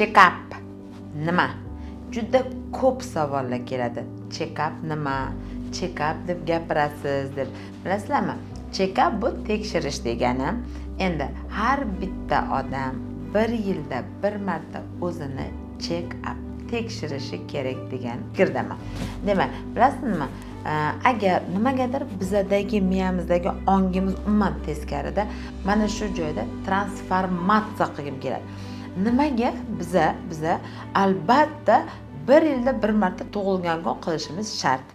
check-up nima? Juda ko'p savollar keladi. Check-up nima? Check-up deb gapirasiz deb. Bilasizlarmi? Check-up bu tekshirish degani. Endi har bitta odam bir yilda bir marta o'zini check-up tekshirishi kerak degan fikrdaman. Demak, bilasizmi? Agar nimagadir bizadagi miyamizdagi ongimiz umuman teskarida, mana shu joyda transformatsiya qilib keladi. Nimaga biza albatta bir yilda bir marta tug'ilgan kun qilishimiz shart.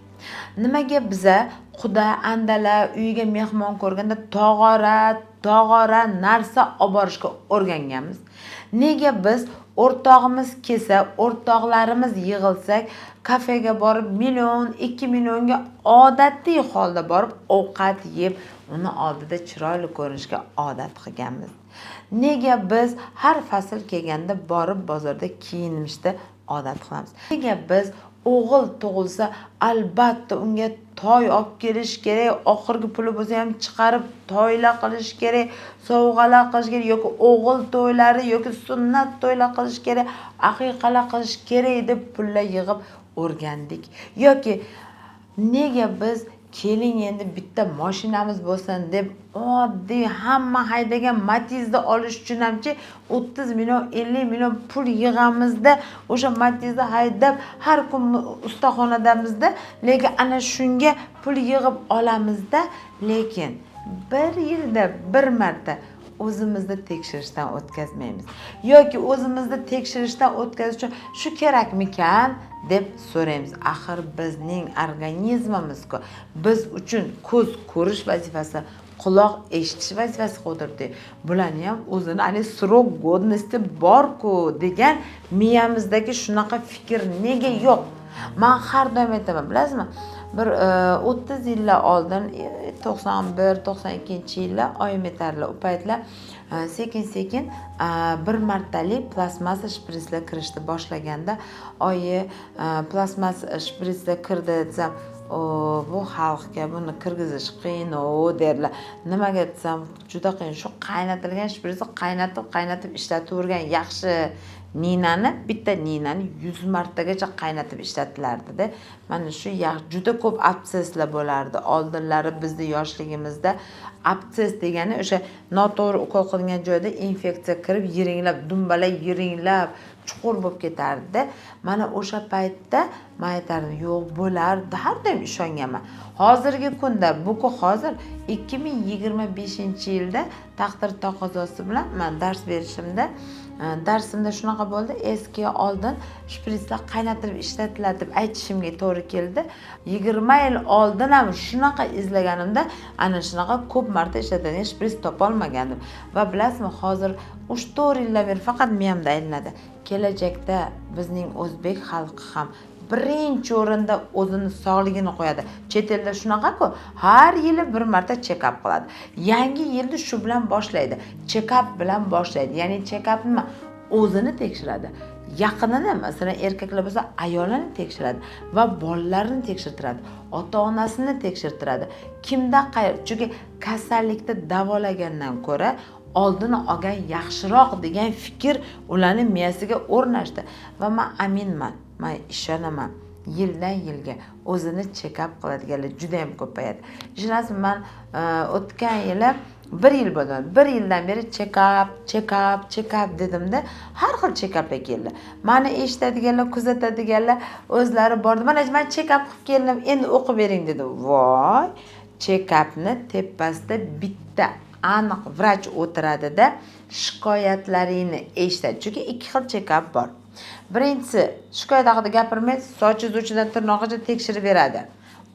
Nimaga biza xudo andala uyiga mehmon ko'rganda tog'ora narsa olib borishga o'rganganmiz? Nega biz o'rtog'imiz kelsa, o'rtoqlarimiz yig'ilsak, kafega borib 1 million, 2 millionga odatiy holda borib ovqat yeb, uni oldida chiroyli ko'rinishga odat qilganmiz? Nega biz har fasl kelganda borib bozorda kiyinishda odat qilamiz? Nega biz o'g'il tug'ilsa albatta unga toy olib kelish kerak, oxirgi puli bo'lsa ham chiqarib toylar qilish kerak, sovg'alar qilish kerak yoki o'g'il to'ylari yoki sunnat to'ylar qilish kerak, aqiqalar qilish kerak deb pullar yig'ib o'rgandik? Yoki nega biz keling endi bitta mashinamiz bo'lsin deb oddiy hamma haydagan Matiz'ni olish uchun hamchi 30 million, 50 million pul yig'amizda, o'sha Matiz'ni haydab har kun ustaxonadamizda, lekin ana shunga pul yig'ib olamizda, lekin bir yilda bir marta o'zimizni tekshirishdan o'tkazmaymiz. Yoki o'zimizni tekshirishdan o'tkazish uchun shu kerakmikan deb so'raymiz. Axir bizning organizmimiz-ku biz uchun ko'z ko'rish vazifasi, quloq eshitish vazifasi qo'ydirdi. Bularni ham o'zini srok godnosti bor-ku degan miyamizdagi shunaqa fikr nega yo'q? Men har doim aytaman, bilasizmi? Bir 30 yillar oldin 91-92-yillar oyim aytarlar, u paytlar sekin-sekin bir martalik plastmassa shpritslar kirishni boshlaganda, oyi plastmassa shpritslar kirdi desam, bu xalqga buni kirgizish qiyin derlar. Nimaga desam, juda qiyin. Shu qaynatilgan shpritsni qaynatib ishlatavergan yaxshi bitta ninani 100 martagacha qaynatib ishlatilardi-da. Mana shu juda ko'p abseslar bo'lardi. Oldinlari bizni yoshligimizda abses degani o'sha noto'g'ri ukol qilingan joyda infeksiya kirib, yiringlab, chuqur bo'lib ketardi. Mana o'sha paytda men aytardim, yo'q bo'lardi, har doim ishonganman. Hozirgi kunda, hozir 2025-yilda taqdir taqozosi bilan men dars berishimda darsimda shunaqa bo'ldi, eski oldin shpritslar qaynatirib ishlatiladi deb aytishimga to'g'ri keldi. 20 yil oldin ham shunaqa izlaganimda ana shunaqa ko'p marta ishlatilgan shprits topa olmagandim. Va bilasizmi, hozir 3-4 yildan beri faqat miyamda aylanadi. Kelajakda bizning o'zbek xalqi ham birinchi o'rinda o'zini sog'ligini qo'yadi. Chet elda shunaqa-ku, har yili bir marta check-up qiladi. Yangi yilni shu bilan boshlaydi. Check-up bilan boshlaydi. Ya'ni check-up nima? O'zini tekshiradi. Yaqinini, masalan, erkaklar bo'lsa, ayolini tekshiradi va bolalarini tekshirtiradi. Ota-onasini tekshirtiradi. Kimda chunki kasallikni davolagandan ko'ra oldini olgan yaxshiroq degan fikr ularning miyasiga o'rnashdi. Va men aminman, men ishonaman, yildan yilga o'zini check-up qiladiganlar juda ham ko'payadi. Ishonasizmi, men o'tgan yili 1 yil bo'ldi. 1 yildan beri check-up dedimda, har xil check-uplar keldi. Meni eshitadiganlar, kuzatadiganlar o'zlari bordi. Mana men check-up qilib keldim, endi o'qib bering dedi. Voy, check-upni tepasida bitta aniq vrach o'tiradida, shikoyatlaringni eshitadi. Chunki 2 xil check-up bor. Birinchisi, shikoyat haqida gapirmaydi, sochi uchidan tirnoqgacha tekshirib beradi.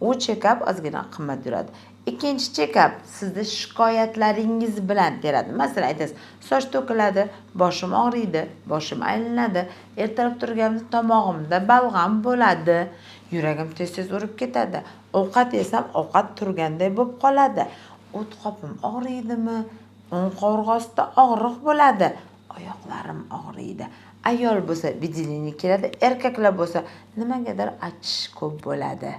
U check-up ozgina qimmat yuradi. Ikkinchi check-up sizni shikoyatlaringiz bilan teradi. Masalan, aytasiz, soch to'kiladi, boshim og'riydi, boshim aylanadi, ertalab turganimda tomog'imda balg'am bo'ladi, yuragim tez-tez urib ketadi, ovqat yesam ovqat turganday bo'lib qoladi, o't qopim og'riydimi, o'ng qovurg'asida og'riq bo'ladi, oyoqlarim og'riydi. Ayol bo'lsa, vidilini keladi, erkaklar bo'lsa, nimagadir achish ko'p bo'ladi.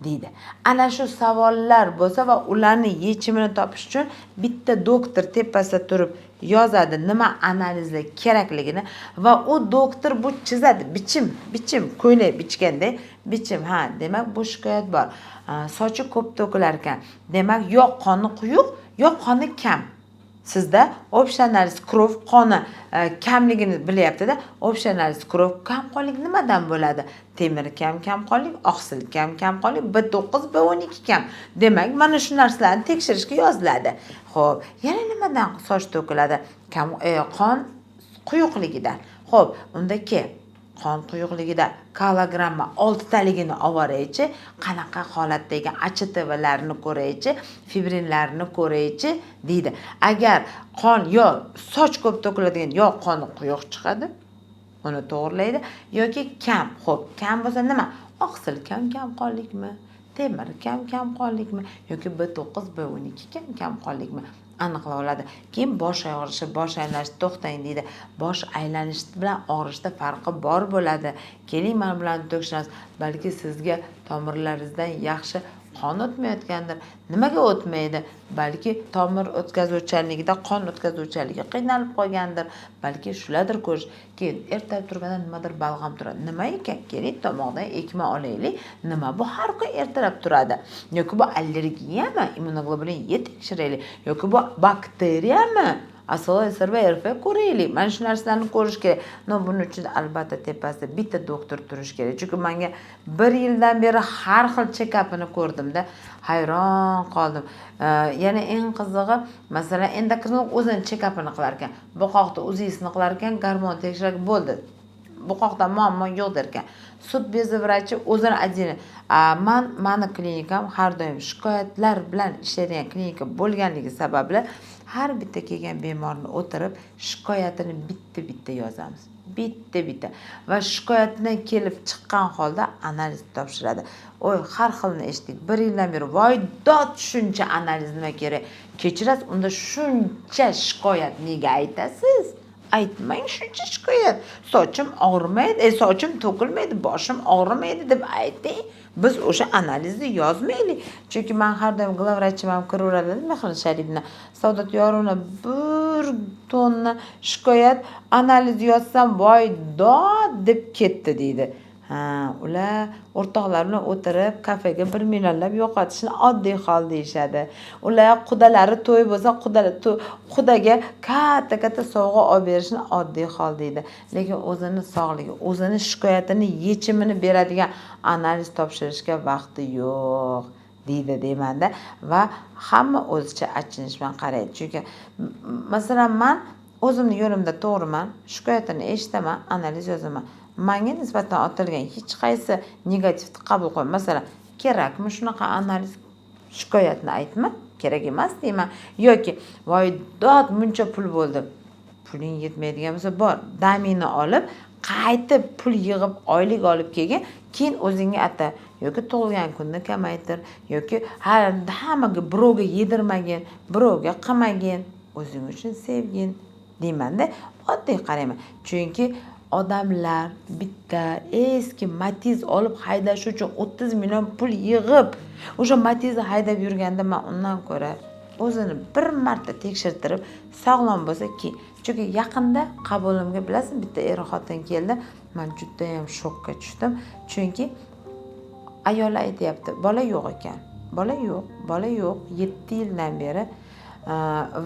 deydi. Ana shu savollar bo'lsa va ularni yechimini topish uchun bitta doktor tepasida turib yozadi nima analizlar kerakligini va u doktor bu chizadi bichim ko'ylak bichganda bichim ha demak bu shikoyat bor. Sochi ko'p to'kilar ekan. Demak yo qoni quyuq yo qoni kam. Sizda общий analiz krov qoni kamligini bilyapti-da. Общий analiz krov kamqonlik nimadan bo'ladi? Temir kamqonlik, oqsil kamqonlik, B9, B12 kam. Demak, mana shu narsalarni tekshirishga yoziladi. Xo'p, yana nimadan soch to'kiladi? Qon quyuqligidan. Xo'p, unda qon quyuqligida kilogramma 6 taligini ovoraychi, qanaqa holatdagi ACTVlarni ko'raychi, fibrinlarni ko'raychi deydi. Agar qon yo soch ko'p to'kiladigan yo qoni quyuq chiqadi, uni to'g'rilaydi yoki kam. Xo'p, kam bo'lsa nima? Oqsil kamqonlikmi? Temir kamqonlikmi yoki B9, B12 kamqonlikmi? Aniqlab oladi. Keyin bosh og'rishi, bosh aylanishi to'xtang deydi. Bosh aylanishi bilan og'rishda farqi bor bo'ladi. Keling men bilan tekshiramiz. Balki sizga tomirlaringizdan yaxshi qon o'tmayotgandir. Nimaga o'tmaydi? Balki tomir o'tkazuvchanligida qon o'tkazuvchanligi qiynalib qolgandir. Balki shulardir ko'rish. Keyin ertalab turganda nimadir balg'am turadi. Nima ekan? Keling tomoqdan ekma olaylik. Nima bu har kun ertalab turadi? Yoki bu allergiyami? Immunoglobulin Y tekshiraylik. Yoki bu bakteriyami? Asosiy sirva RF ko'raylik. Mana shu narsalarni ko'rish kerak. Buning uchun albatta tepasida bitta doktor turish kerak. Chunki menga 1 yildan beri har xil check-upini ko'rdimda, hayron qoldim. Yana eng qizig'i, masalan, endokrinolog o'zini check-upini qilar ekan. Bu qoqda UZI'sini qilar ekan, gormon tekshirib bo'ldi. Bu qoqda muammo yo'q der ekan. Sud bezi vrachi o'zini ajini. Mani klinikam har doim shikoyatlar bilan ishlaydigan klinika bo'lganligi sababli har bitta kelgan bemorni o'tirib shikoyatini bitta yozamiz. Bitta va shikoyatidan kelib chiqqan holda analiz topshiradi. Har xilni eshitdik. 1 yildan beri voy dod shuncha analiz nima kerak? Kechirasiz, unda shuncha shikoyat nega aytasiz? Aytmang shuncha shikoyat. Sochim og'rimaydi, sochim to'kilmaydi, boshim og'rimaydi deb ayting. Biz o'sha analizni yozmaylik. Chunki men har doim glavvrachim ham kiraveradi Mehrin Sharifni. Saodat Yoruna 1 tonna shikoyat analiz yozsam voy dod deb ketdi deydi. Ular o'rtoqlar bilan o'tirib kafega 1 millionlab yo'qotishni oddiy hol deyishadi. Ular qudalari to'y bo'lsa, qudaga katta sovg'a olib berishni oddiy hol deydi. Lekin o'zini sog'ligi, o'zini shikoyatini yechimini beradigan analiz topshirishga vaqti yo'q deydi deymanda va hamma o'zicha achinish bilan qaraydi. Chunki masalan men o'zimning yo'limda to'g'riman, shikoyatini eshitaman, analiz yozaman. Menga nisbatan otilgan hech qaysi negativni qabul qilmayman. Masalan, kerakmi shunaqa analiz? Shikoyatni aytma, kerak emas deyman. Yoki voy dod buncha pul bo'ldi. Puling yetmaydigan bo'lsa bor, damini olib, qaytib pul yig'ib, oylik olib kelgin, keyin o'zingga ata. Yoki tug'ilgan kunni kamaytir, yoki hammaga birovga yedirmagin, birovga qilmagin, o'zing uchun sevgin deymanda, oddiy qarayman. Chunki odamlar bitta eski Matiz olib haydash uchun 30 million pul yig'ib, o'sha Matizni haydab yurganda men undan ko'ra o'zini bir marta tekshirtirib sog'lom bo'lsa chunki yaqinda qabulimga bilasizmi bitta xotin keldi. Men juda ham shokka tushdim. Chunki ayol aytayapti, bola yo'q ekan. Bola yo'q 7 yildan beri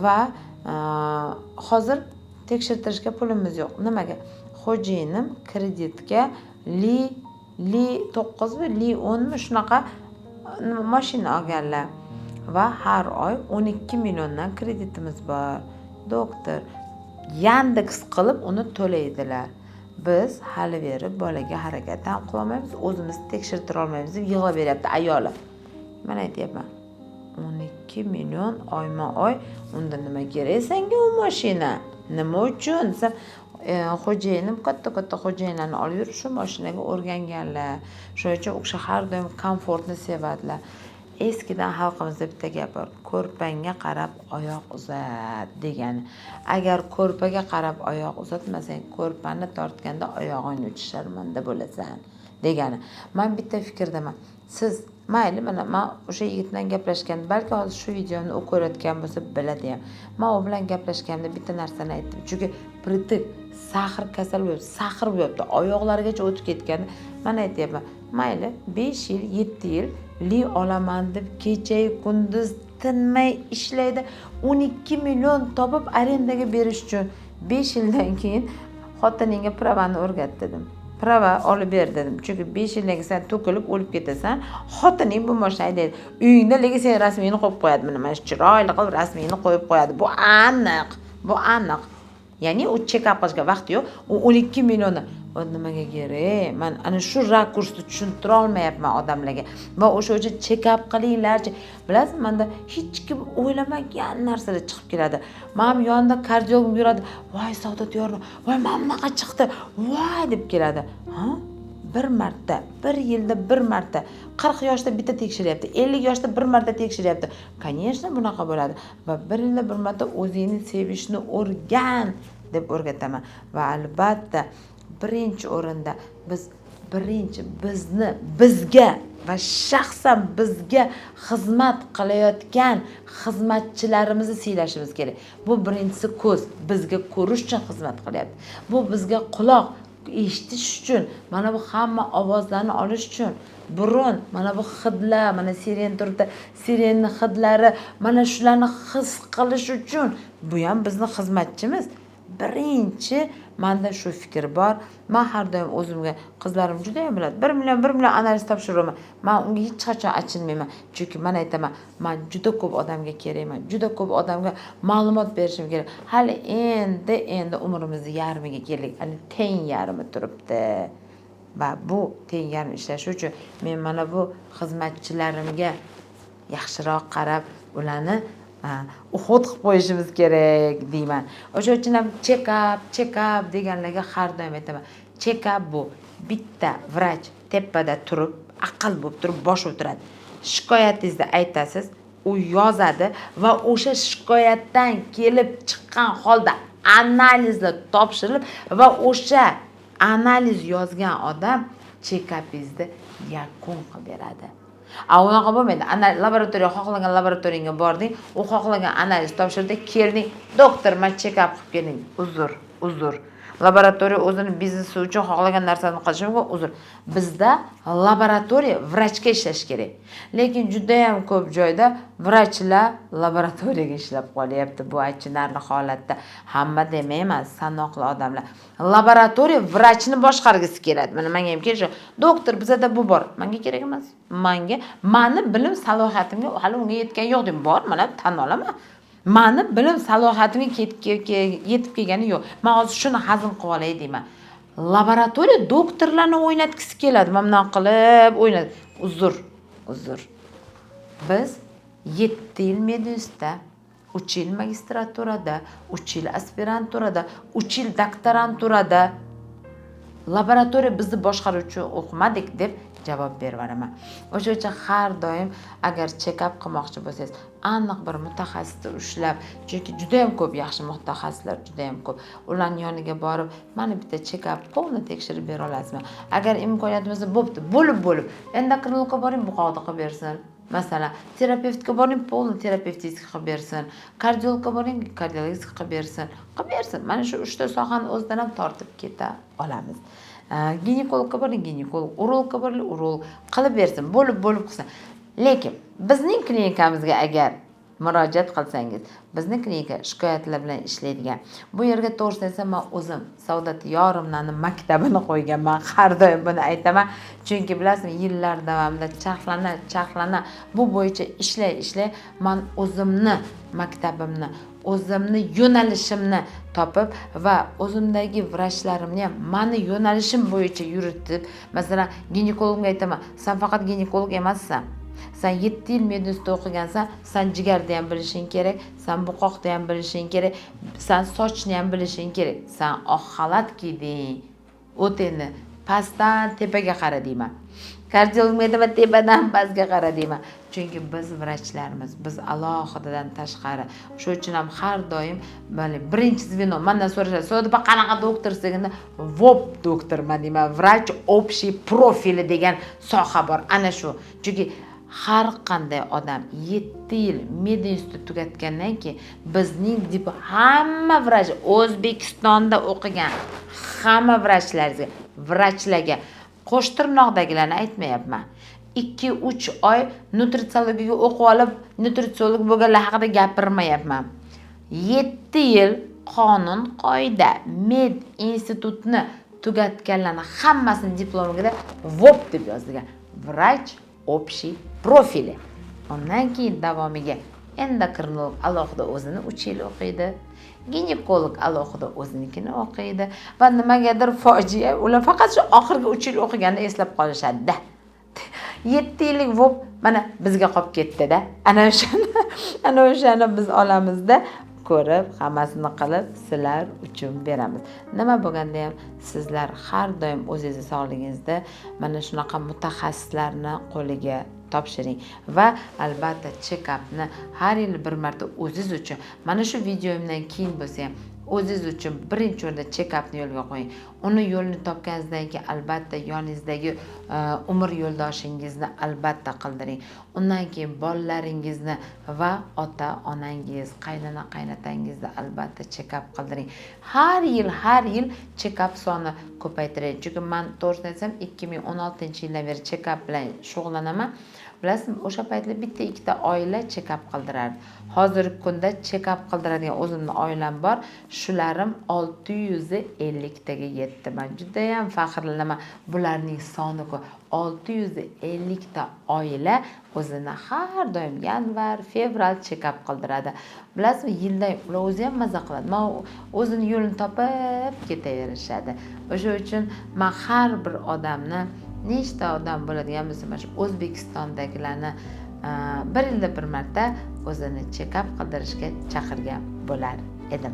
va hozir tekshirtirishga pulimiz yo'q. Nimaga? Xo'jayinim kreditga li 9 mi, li 10 mi shunaqa mashina olganlar va har oy 12 milliondan kreditimiz bor. Doktor Yandex qilib uni to'laydilar. Biz hali beri bolaga harakat ham qila olmaymiz, o'zimiz tekshirtira olmaymiz deb yig'lab beryapti ayoli. Men aytayapman, 12 million oyma-oy, unda nima kerak senga u mashina? Nima uchun? Xo'jayinim katta xo'jayinlarni olib yurib shu mashinaga o'rganganlar. Shuning uchun o'sha har doim komfortni sevadilar. Eskidan xalqimizda bitta gap bor. Ko'rpangga qarab oyoq uzat degani. Agar ko'rpaga qarab oyoq uzatmasang, ko'rpani tortganda oyog'ingni uchisharmanda bo'lasan degani. Men bitta fikrdaman. Siz mayli, mana men o'sha yigit bilan gaplashgan, balki hozir shu videoni u ko'rayotgan bo'lsa biladi ham. Men u bilan gaplashganimda bitta narsani aytdim. Chunki pritik sahr kasal bo'lib, sahr bo'libdi, oyoqlarigacha o'tib ketgan. Men aytayapman, mayli, 5 yil, 7 yil li olaman deb kecha-yu kunduz tinmay ishlaydi. 12 million topib arendaga berish uchun 5 yildan keyin xotiningga pravani o'rgat dedim. Prava olib ber dedim. Chunki 5 yildan keyin sen to'kilib o'lib ketasan, xotining bu moshaydi. Uyingda lekin sen rasmingni qo'yib qo'yadi. Mana chiroyli qilib rasmingni qo'yib qo'yadi. Bu aniq. Bu aniq. Ya'ni u check-up qilishga vaqti yo'q. U 12 millionni o nimaga kerak? Men ana shu rakursni tushuntira olmayapman odamlarga. Va o'sha uchun check-up qilinglarchi. Bilasiz, menda hech kim o'ylamagan narsalar chiqib keladi. Men yonida kardiolog yuradi. Voy Saodat yorma. Voy men bunaqa chiqdi. Voy deb keladi. Ha? Bir marta, bir yilda bir marta, 40 yoshda bitta tekshiryapti, 50 yoshda bir marta tekshiryapti. Конечно, bunaqa bo'ladi. Va bir yilda bir marta o'zingni sevishni o'rgan deb o'rgataman. Va albatta, birinchi o'rinda bizga va shaxsan bizga xizmat qilayotgan xizmatchilarimizni siylashimiz kerak. Bu birinchisi ko'z, bizga ko'rish uchun xizmat qilyapti. Bu bizga quloq, eshitish uchun, mana bu hamma ovozlarni olish uchun, burun, mana bu hidlar, mana siren turibdi, sirenning hidlari, mana shularni his qilish uchun bu ham bizning xizmatchimiz. Birinchi menda shu fikr bor. Men har doim o'zimga, qizlarim juda ham biladi. 1 million analiz topshiraman. Men unga hech qachon achinmayman. Chunki men aytaman, men juda ko'p odamga kerakman. Juda ko'p odamga ma'lumot berishim kerak. Hali endi umrimizning yarmiga keldik. Hali teng yarmi turibdi. Va bu teng yarmi ishlash uchun men mana bu xizmatchilarimga yaxshiroq qarab, ularni uxod qilib qo'yishimiz kerak deyman. O'sha uchun ham check-up deganlarga har doim aytaman. Check-up bu bitta vrach tepada turib, aql bo'lib turib bosh o'tiradi. Shikoyatingizni aytasiz, u yozadi va o'sha shikoyatdan kelib chiqqan holda analizlar topshirilib va o'sha analiz yozgan odam check-upingizni yakun qilib beradi. Unaqa bo'lmaydi. Laboratoriya, xohlagan laboratoriyaga bording, u xohlagan analiz topshirdi, kelding, doktor, men check-up qilib keling. Uzr. Laboratoriya o'zini biznesi uchun xohlagan narsani qilishi mumkin, uzr. Bizda laboratoriya vrachga ishlash kerak. Lekin juda ham ko'p joyda vrachlar laboratoriyaga ishlab qolyapti. Bu achinarli holatda. Hamma demayman, sanoqli odamlar. Laboratoriya vrachni boshqargisi keladi. Menga ham kelishi, doktor, bizda bu bor. Menga kerak emas. Meni bilim salohiyatimga hali unga yetgan yo'q deb bor, mana tan olaman. Meni bilim salohiyatimga yetib kelgani yo'q. Men hozir shuni hazm qilib olay deyman. Laboratoriya doktorlarni o'ynatgisi keladi. Men bunday qilib o'ynadi. Uzr. Biz 7 yil medinstitutda, 3 yil magistraturada, 3 yil aspiranturada, 3 yil doktoranturada laboratoriya bizni boshqaruvchi o'qimadik deb javob berveraman. O'sha uchun har doim agar check-up qilmoqchi bo'lsangiz, aniq bir mutaxassisni ushlab, chunki juda ham ko'p yaxshi mutaxassislar, juda ham ko'p. Ularning yoniga borib, mana bitta check-up polni tekshirib bera olasizmi? Agar imkoniyatimiz bo'lib, endokrinologga boring, bu qo'g'da qilib bersin. Masalan, terapevtga boring, polni terapevtizga qilib bersin. Kardiologga boring, kardiologizga qilib bersin. Mana shu 3 ta sohani o'zidan ham tortib keta olamiz. Ginekologga boring, ginekolog, urologga boring, urolog qilib bersin, bo'lib qilsin. Lekin bizning klinikamizga agar murojaat qilsangiz, bizning klinika shikoyatlar bilan ishlaydigan. Bu yerga to'g'risini aytsam, men o'zim Saodat Yorimning maktabini qo'yganman. Har doim buni aytaman. Chunki bilasizmi, yillar davomida charxlana bu bo'yicha ishlay, men o'zimni maktabimni, o'zimni yo'nalishimni topib va o'zimdagi vrachlarimni ham meni yo'nalishim bo'yicha yuritib, masalan, ginekologga aytaman, sen faqat ginekolog emassan. Sen 7 yil medinstitutda o'qigansan, sen jigarni ham bilishing kerak, sen buqoqni ham bilishing kerak, sen sochni ham bilishing kerak. Sen oq xalat kiyding. O'tini pastdan tepaga qara deyman. Kardiologga aytaman, tepadan pastga qara deyman. Chunki biz vrachlarimiz, biz alohidadan tashqari. Shu uchun ham har doim birinchi zveno mendan so'rashadi, "So'da qanaqa doktorligingni?" "Vop doktorman" deyman. Vrach общий profili degan soha bor. Ana shu. Chunki har qanday odam 7 yil med institut tugatgandan keyin bizning hamma vrach O'zbekistonda o'qigan hamma vrachlarga qo'sh tirnoqdagilarni aytmayapman. 2-3 oy nutritsiologiyaga o'qib olib, nutritsiolog bo'lganlar haqida gapirmayapman. 7 yil qonun qoida med institutni tugatganlarning hammasini diplomida VOP deb yozilgan. Vrach общий profili. Ondan keyin davomiga endokrinolog alohida o'zini 3 yil o'qiydi. Ginekolog alohida o'zinikini o'qiydi va nimagadir fojia, ular faqat shu oxirgi 3 yil o'qiganini eslab qolishadi-da. 7 yillik VOP mana bizga qolib ketdi-da. Ana o'shani biz olamizda ko'rib, hammasini qilib sizlar uchun beramiz. Nima bo'lganda ham sizlar har doim o'zingiz sog'ligingizda mana shunaqa mutaxassislarni qo'liga topshiring va albatta check-upni har yil bir marta o'zingiz uchun, mana shu videomdan keyin bo'lsa ham o'zingiz uchun birinchi o'rinda check-upni yo'lga qo'ying. Uni yo'lini topganingizdan keyin albatta yoningizdagi umr yo'ldoshingizni albatta qildiring. Undan keyin bolalaringizni va ota-onangiz, qaynona-qaynotangizni albatta check-up qildiring. Har yil check-up soni ko'paytiring. Chunki men to'g'risini aytsam 2016-yildan beri check-up bilan shug'ullanaman. Bilasizmi, o'sha paytda bitta-ikkita oila check-up qildirardi. Hozirgi kunda check-up qildiradigan o'zimning oilam bor. Shularim 650 taga yetdi. Men juda ham faxrlanaman. Bularning soni ko'p. 650 ta oila o'zini har doim yanvar, fevral check-up qildiradi. Bilasizmi, yildan ular o'zi ham maza qiladi. Men o'zini yo'lini topib ketaverishadi. O'sha uchun men har bir odamni nechta odam bo'ladigan bo'lsa, mana shu O'zbekistondagilarni bir yilda bir marta o'zini check-up qildirishga chaqirgan bo'lar edim.